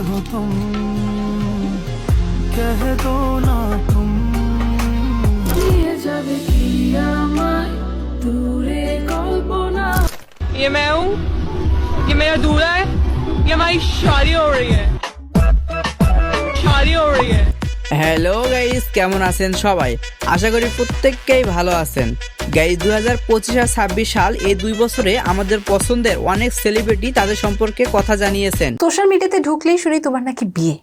हो तुम कह दो ना तुम दिए जाबे की आमाय दूरे कल्पना ये मैं हूँ, ये मेरा दूल्हा है, ये हमारी शादी हो रही है, शादी हो रही है। হ্যালো গাইস, কেমন আছেন সবাই? আশা করি প্রত্যেককেই ভালো আছেন। গাইস 2025 আর 26 সাল এই 2 বছরে আমাদের পছন্দের অনেক সেলিব্রিটি তাদের সম্পর্কে কথা জানিয়েছেন। সোশ্যাল মিডিয়াতে ঢুকলেই শুনি তোমার নাকি বিয়ে।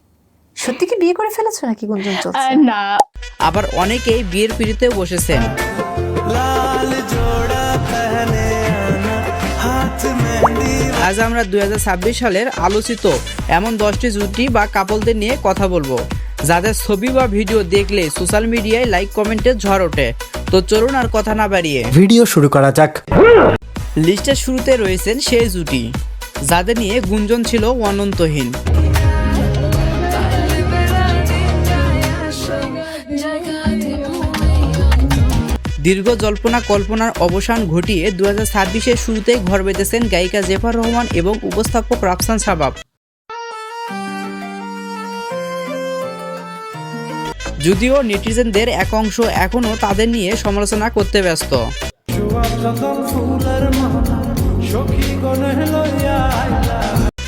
সত্যি কি বিয়ে করে ফেলেছো নাকি গুঞ্জন চলছে? না, আবার অনেকেই বিয়ের পিড়িতেও বসেছেন। लाल जोड़ा पहने आना हाथ मेहंदी আজ আমরা 2026 সালের আলোচিত এমন 10টি জুটি বা কাপলদের নিয়ে কথা বলবো, যাদের ছবি বা ভিডিও দেখলে সোশ্যাল মিডিয়ায় লাইক কমেন্টে ঝড় ওঠে। তো চলুন আর কথা না বাড়িয়ে ভিডিও শুরু করা যাক। লিস্টের শুরুতে রয়েছেন সেই জুটি যাদের নিয়ে গুঞ্জন ছিল অনন্তহীন। দীর্ঘ জল্পনা কল্পনার অবসান ঘটিয়ে 2026-এর শুরুতে ঘর বেঁধেছেন গায়িকা জেফার রহমান এবং উপস্থাপক রাফসান সাবাব। যদিও নেটিজেনদের এক অংশ এখনও তাদের নিয়ে সমালোচনা করতে ব্যস্ত।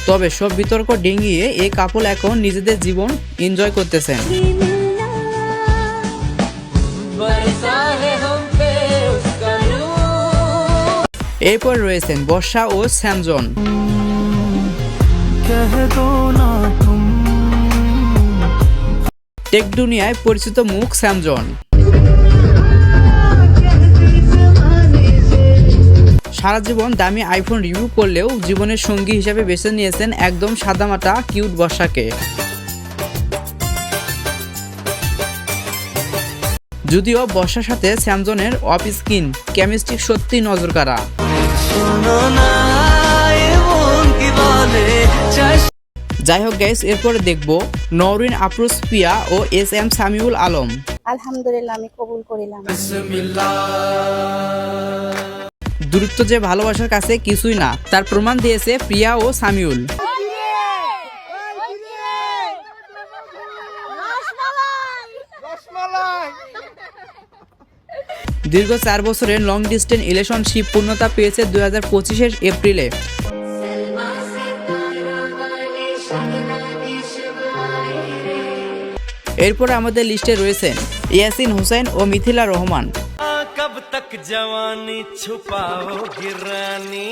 তবে সব বিতর্ক ডিঙিয়ে এই কাপল এখন নিজেদের জীবন এনজয় করতেছেন। এরপর রয়েছেন বর্ষা ও স্যামজন। টেক দুনিয়ায় পরিচিত মুখ স্যামজন। সারা জীবন দামি আইফোন রিভিউ করলেও জীবনের সঙ্গী হিসেবে বেছে নিয়েছেন একদম সাদামাটা কিউট বর্ষাকে। যদিও বর্ষার সাথে স্যামজনের অফ স্ক্রিন কেমিস্ট্রি সত্যি নজর কাড়া। যাই হোক গাইস, এরপরে দেখব নওরিন আফরোজ পিয়া ও SM সামিউল আলম। আলহামদুলিল্লাহ, আমি কবুল করিলাম। দূরত্ব যে ভালোবাসার কাছে কিছুই না, তার প্রমাণ দিয়েছে প্রিয়া ও সামিউল। দীর্ঘ 4 বছরের লং ডিস্টেন্স রিলেশনশিপ পূর্ণতা পেয়েছে 2025-এর এপ্রিলে। এরপরে আমাদের লিস্টে রয়েছেন ইয়াসিন হোসেন ও মিথিলা রহমান। कब तक जवानी छुपाओगी रानी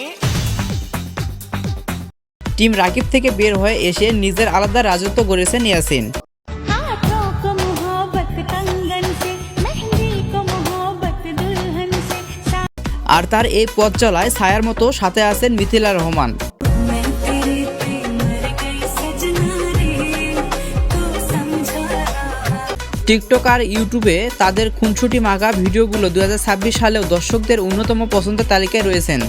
টিম রাকিব থেকে বের হয়ে এসে নিজের আলাদা রাজত্ব গড়েছেন ইয়াসিন। আর তার এই পথ চলায় ছায়ার মতো সাথে আছেন মিথিলা রহমান। টিকটক আর ইউটিউবে তাদের খুনসুটি মাখা ভিডিওগুলো 2026 সালেও দর্শকদের অন্যতম পছন্দের তালিকায় রয়েছেন।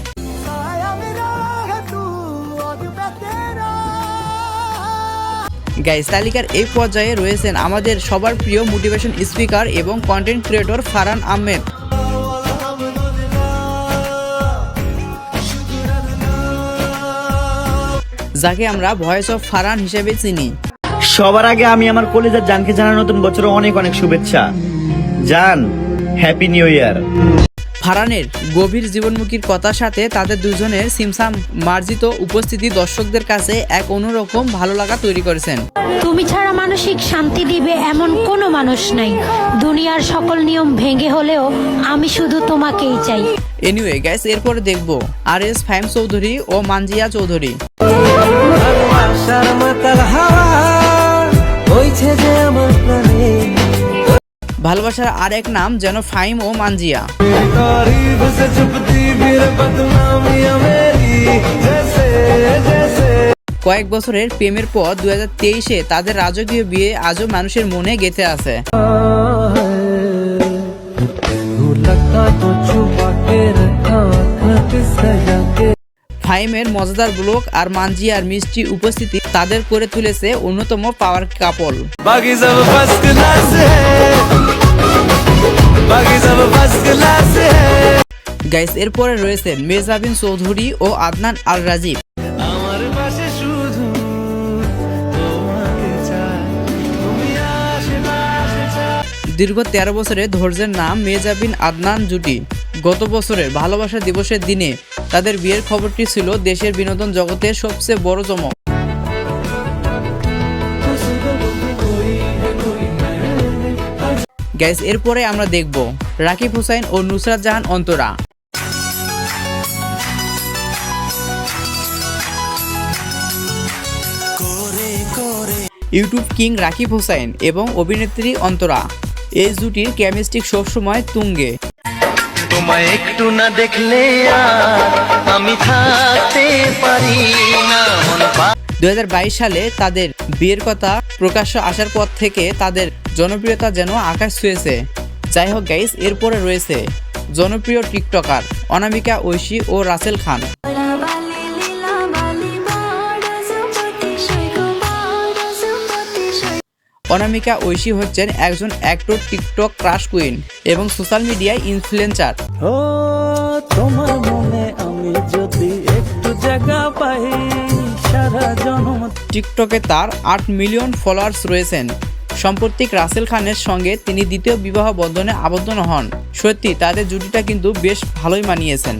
গাইস, তালিকার এই পর্যায়ে রয়েছেন আমাদের সবার প্রিয় মোটিভেশন স্পিকার এবং কন্টেন্ট ক্রিয়েটর ফারহান আহমেদ, যাকে আমরা ভয়েস অফ ফারহান হিসেবে চিনি। সবার আগে আমি আমার কলেজের জানকে জানার নতুন বছরে অনেক অনেক শুভেচ্ছা। জান, হ্যাপি নিউ ইয়ার। ফারহানের গভীর জীবনমুখীর কথার সাথে তাদের দুজনের সিমসাম মার্জিত উপস্থিতি দর্শকদের কাছে এক অন্যরকম ভালো লাগা তৈরি করেছেন। তুমি ছাড়া মানসিক শান্তি দিবে এমন কোনো মানুষ নাই। দুনিয়ার সকল নিয়ম ভেঙে হলেও আমি শুধু তোমাকেই চাই। এনিওয়ে গাইস, এরপরে দেখব RS ফাহিম চৌধুরী ও মানজিয়া চৌধুরী। ভালোবাসার আর এক নাম যেন ফাহিম ও মানজিয়া। কয়েক বছরের প্রেমের পর 2023-এ তাদের রাজকীয় বিয়ে আজও মানুষের মনে গেঁথে আছে। ফাহিমের মজাদার ব্লগ আর মানজিয়ার মিষ্টি উপস্থিতি তাদের করে তুলেছে অন্যতম পাওয়ার কাপল। গাইস, এরপরে রয়েছেন মেহজাবিন চৌধুরী ও আদনান আল রাজীব। দীর্ঘ 13 বছরের ধৈর্যের নাম মির্জা বিন আদনান জুটি। গত বছরের ভালোবাসা দিবসের দিনে তাদের বিয়ের খবরটি ছিল দেশের বিনোদন জগতের সবচেয়ে বড় চমক। গাইস, এরপরে আমরা দেখব রাকিব হুসাইন ও নুসরাত জাহান অন্তরা। ইউটিউব কিং রাকিব হুসাইন এবং অভিনেত্রী অন্তরা, এই জুটির কেমিস্ট্রি সবসময় তুঙ্গে। তোমায় একটু না দেখলে আর আমি থাকতে পারি না। 2022 সালে তাদের বিয়ের কথা প্রকাশ্য আসার পর থেকে তাদের জনপ্রিয়তা যেন আকাশ ছুঁয়েছে। যাই হোক গাইস, এরপরে রয়েছে জনপ্রিয় টিকটকার অনামিকা ঐশী ও রাসেল খান। অনামিকা ঐশী হচ্ছেন একজন অ্যাক্টর, টিকটক ক্রাশ কুইন এবং সোশ্যাল মিডিয়ায় ইনফ্লুয়েন্সার। ও তোমার মনে আমি যদি একটু জায়গা পাই সারা জনম। টিকটকে তার 8 মিলিয়ন ফলোয়ার্স রয়েছেন। সম্প্রতি রাসেল খানের সঙ্গে তিনি দ্বিতীয় বিবাহ বন্ধনে আবদ্ধ হন। সত্যি তাদের জুটিটা কিন্তু বেশ ভালোই মানিয়েছেন।